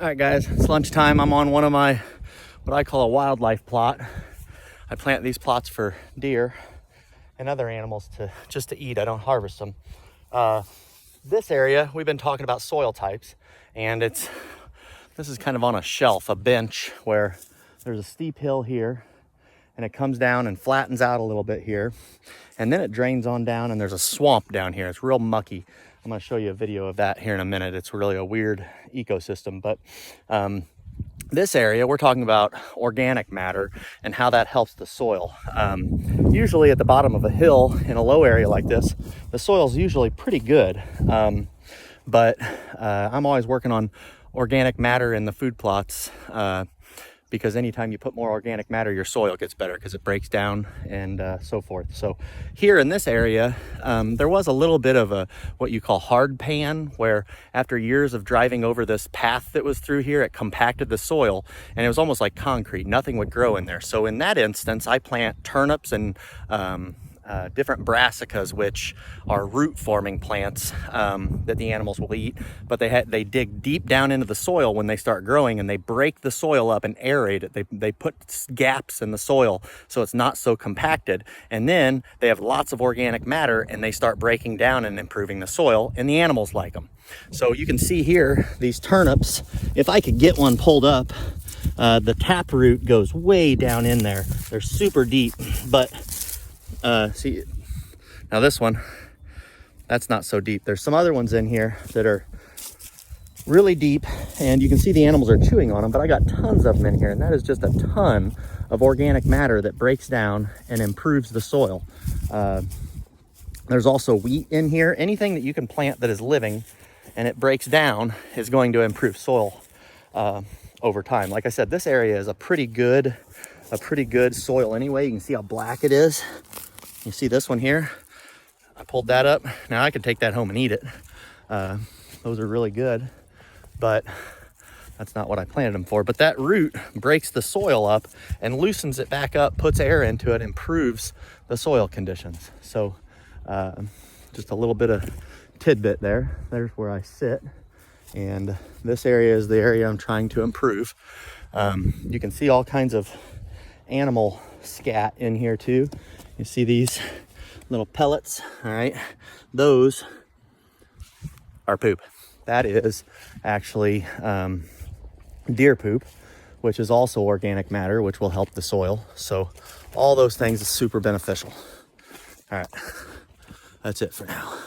All right, guys, it's lunchtime. I'm on one of my, what I call a wildlife plot. I plant these plots for deer and other animals just to eat. I don't harvest them. This area, we've been talking about soil types, and this is kind of on a shelf, a bench, where there's a steep hill here, and it comes down and flattens out a little bit here, and then it drains on down, and there's a swamp down here. It's real mucky. I'm going to show you a video of that here in a minute. It's really a weird ecosystem, but this area, we're talking about organic matter and how that helps the soil. Usually at the bottom of a hill in a low area like this, the soil's usually pretty good, but I'm always working on organic matter in the food plots, because anytime you put more organic matter, your soil gets better because it breaks down and so forth. So here in this area, there was a little bit of what you call hard pan, where after years of driving over this path that was through here, it compacted the soil and it was almost like concrete. Nothing would grow in there. So in that instance, I plant turnips and different brassicas, which are root forming plants that the animals will eat, but they dig deep down into the soil when they start growing, and they break the soil up and aerate it. They put gaps in the soil so it's not so compacted, and then they have lots of organic matter and they start breaking down and improving the soil, and the animals like them. So you can see here these turnips, if I could get one pulled up, the taproot goes way down in there. They're super deep, but see, now this one, that's not so deep. There's some other ones in here that are really deep, and you can see the animals are chewing on them, but I got tons of them in here, and that is just a ton of organic matter that breaks down and improves the soil. There's also wheat in here. Anything that you can plant that is living and it breaks down is going to improve soil over time. Like I said, this area is a pretty good soil anyway. You can see how black it is. You see this one here? I pulled that up. Now I can take that home and eat it. Those are really good, but that's not what I planted them for. But that root breaks the soil up and loosens it back up, puts air into it, improves the soil conditions. So just a little bit of tidbit there. There's where I sit. And this area is the area I'm trying to improve. You can see all kinds of animal scat in here too. You see these little pellets, all right? Those are poop. That is actually deer poop, which is also organic matter, which will help the soil. So all those things are super beneficial. All right, that's it for now.